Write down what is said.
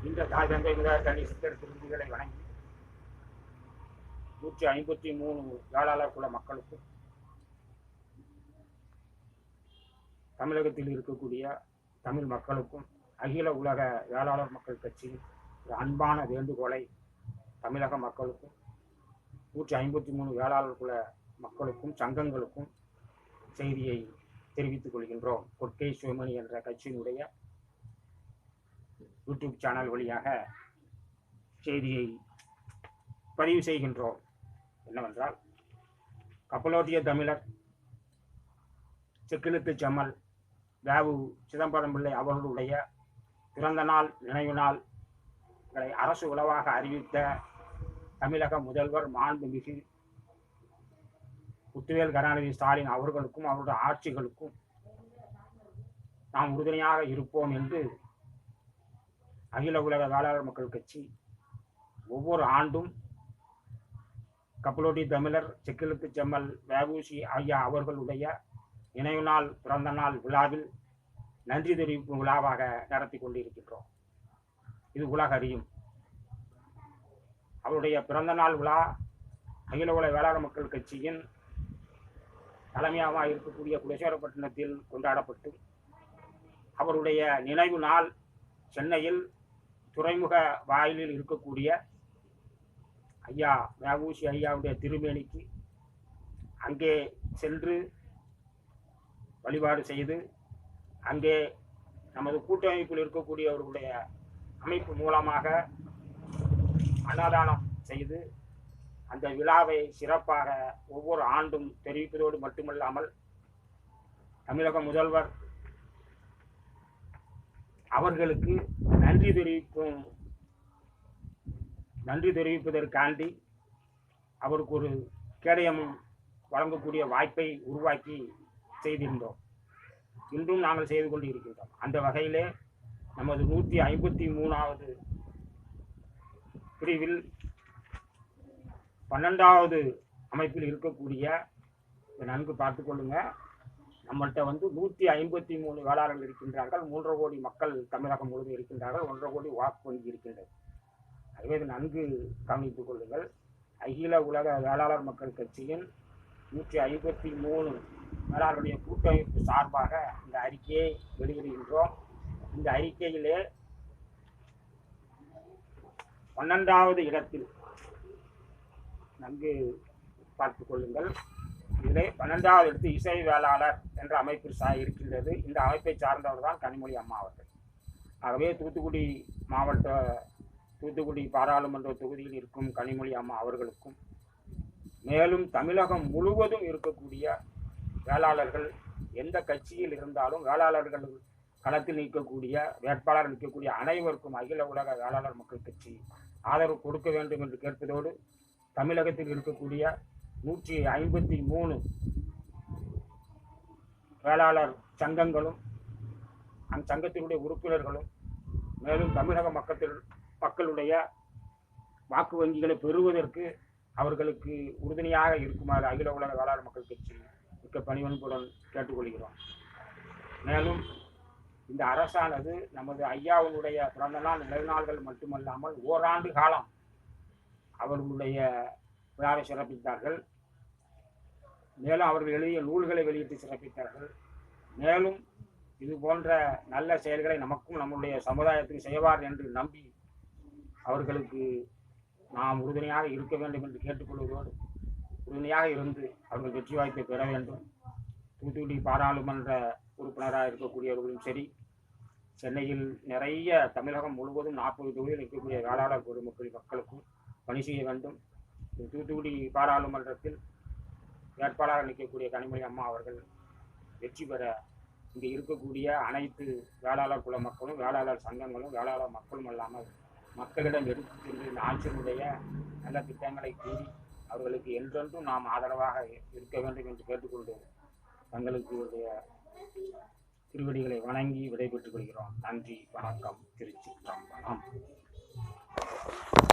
இந்த தாய் தந்தை முதல் தனி சித்தர் திருந்திகளை வணங்கி 153 வேளாளர் குல மக்களுக்கும் தமிழகத்தில் இருக்கக்கூடிய தமிழ் மக்களுக்கும் அகில உலக வேளாளர் மக்கள் கட்சியின் ஒரு அன்பான வேண்டுகோளை தமிழக மக்களுக்கும் 153 வேளாளர் குல மக்களுக்கும் சங்கங்களுக்கும் செய்தியை தெரிவித்துக் கொள்கின்றோம். கொற்கை சிவமணி என்ற கட்சியினுடைய யூடியூப் சேனல் வழியாக செய்தியை பதிவு செய்கின்றோம். என்னவென்றால், கப்பலோட்டிய தமிழர் செக்கிழுத்து செம்மல் வேவு சிதம்பரம் பிள்ளை அவர்களுடைய பிறந்த நாள் நினைவு நாள்களை அரசு உளவாக அறிவித்த தமிழக முதல்வர் மாண்புமிகு முத்துவேல் கருணாநிதி ஸ்டாலின் அவர்களுக்கும் அவருடைய ஆட்சிகளுக்கும் நாம் உறுதுணையாக இருப்போம் என்று அகில உலக வேளாளர் மக்கள் கட்சி ஒவ்வொரு ஆண்டும் கப்பலோட்டி தமிழர் செக்கிழுத்து செம்மல் வேவூசி ஐயா அவர்களுடைய நினைவு நாள் பிறந்த நாள் விழாவில் நன்றி தெரிவிக்கும் விழாவாக நடத்தி கொண்டிருக்கின்றோம். இது உலக அறியும். அவருடைய பிறந்த நாள் விழா அகில உலக வேளாளர் மக்கள் கட்சியின் தலைமையாக இருக்கக்கூடிய குலசேகரப்பட்டினத்தில் கொண்டாடப்பட்டு அவருடைய நினைவு நாள் சென்னையில் துறைமுக வாயிலில் இருக்கக்கூடிய ஐயா வேவூசி ஐயாவுடைய திருமேனிக்கு அங்கே சென்று வழிபாடு செய்து அங்கே நமது கூட்டமைப்பில் இருக்கக்கூடியவர்களுடைய அமைப்பு மூலமாக அன்னதானம் செய்து அந்த விழாவை சிறப்பாக ஒவ்வொரு ஆண்டும் தெரிவிப்பதோடு மட்டுமல்லாமல் தமிழக முதல்வர் அவர்களுக்கு நன்றி தெரிவிப்பதற்காண்டி அவருக்கு ஒரு கேடயமும் வழங்கக்கூடிய வாய்ப்பை உருவாக்கி செய்திருந்தோம். இன்றும் நாங்கள் செய்து கொண்டு இருக்கின்றோம். அந்த வகையிலே நமது 153வது பிரிவில் 12வது அமைப்பில் இருக்கக்கூடிய நன்கு பார்த்து கொள்ளுங்க. நம்மள்கிட்ட 153 வேளாளர்கள் இருக்கின்றார்கள். 3.5 கோடி மக்கள் தமிழகம் முழுவதும் இருக்கின்றார்கள். 1.5 கோடி வாக்கு வங்கி இருக்கின்றது. ஆகவே நன்கு கவனித்துக் கொள்ளுங்கள். அகில உலக வேளாளர் மக்கள் கட்சியின் 153 வேளாளருடைய கூட்டமைப்பு சார்பாக இந்த அறிக்கையை வெளியிடுகின்றோம். இந்த அறிக்கையிலே 12வது இடத்தில் நன்கு பார்த்துக் கொள்ளுங்கள். இதிலே 12வது இடத்தில் இசை வேளாளர் என்ற அமைப்பு இருக்கின்றது. இந்த அமைப்பை சார்ந்தவர் தான் கனிமொழி அம்மா அவர்கள். ஆகவே தூத்துக்குடி பாராளுமன்ற தொகுதியில் இருக்கும் கனிமொழி அம்மா அவர்களுக்கும் மேலும் தமிழகம் முழுவதும் இருக்கக்கூடிய வேளாளர்கள் எந்த கட்சியில் இருந்தாலும் வேளாளர்கள் களத்தில் நிற்கக்கூடிய வேட்பாளர் நிற்கக்கூடிய அனைவருக்கும் அகில உலக வேளாளர் மக்கள் கட்சி ஆதரவு கொடுக்க வேண்டும் என்று கேட்பதோடு தமிழகத்தில் இருக்கக்கூடிய 153 வேளாளர் சங்கங்களும் அந்த சங்கத்தினுடைய உறுப்பினர்களும் மேலும் தமிழக மக்களுடைய வாக்கு வங்கிகளை பெறுவதற்கு அவர்களுக்கு உறுதுணையாக இருக்குமாறு அகில உலக வேளாளர் மக்கள் கட்சி மிக்க பணிவன்புடன் கேட்டுக்கொள்கிறோம். மேலும் இந்த அரசானது நமது ஐயாவுடைய பிறந்த நாள் நினைவு நாள்கள் மட்டுமல்லாமல் ஓராண்டு காலம் அவர்களுடைய விழாவை சிறப்பித்தார்கள். மேலும் அவர்கள் எழுதிய நூல்களை வெளியிட்டு சிறப்பித்தார்கள். மேலும் இது போன்ற நல்ல செயல்களை நமக்கும் நம்முடைய சமுதாயத்துக்கு செய்வார் என்று நம்பி அவர்களுக்கு நாம் உறுதுணையாக இருக்க வேண்டும் என்று கேட்டுக்கொள்வதோடு உறுதுணையாக இருந்து அவர்கள் வெற்றி வாய்ப்பை பெற வேண்டும். தூத்துக்குடி பாராளுமன்ற உறுப்பினராக இருக்கக்கூடியவர்களும் சரி, சென்னையில் நிறைய தமிழகம் முழுவதும் 40 தொகுதியில் இருக்கக்கூடிய வேளாளர் மக்களுக்கும் பணி செய்ய வேண்டும். தூத்துக்குடி பாராளுமன்றத்தில் வேட்பாளராக நிற்கக்கூடிய கனிமொழி அம்மா அவர்கள் வெற்றி பெற இங்கே இருக்கக்கூடிய அனைத்து வேளாளர் குல மக்களும் வேளாளர் சங்கங்களும் வேளாளர் மக்களும் அல்லாமல் மக்களிடம் எடுத்து சென்று இந்த ஆட்சியினுடைய நல்ல திட்டங்களை கூறி அவர்களுக்கு என்றென்றும் நாம் ஆதரவாக இருக்க வேண்டும் என்று கேட்டுக்கொண்டு தங்களுக்கு திருவடிகளை வணங்கி விடைபெற்றுக் கொள்கிறோம். நன்றி, வணக்கம். திருச்சி.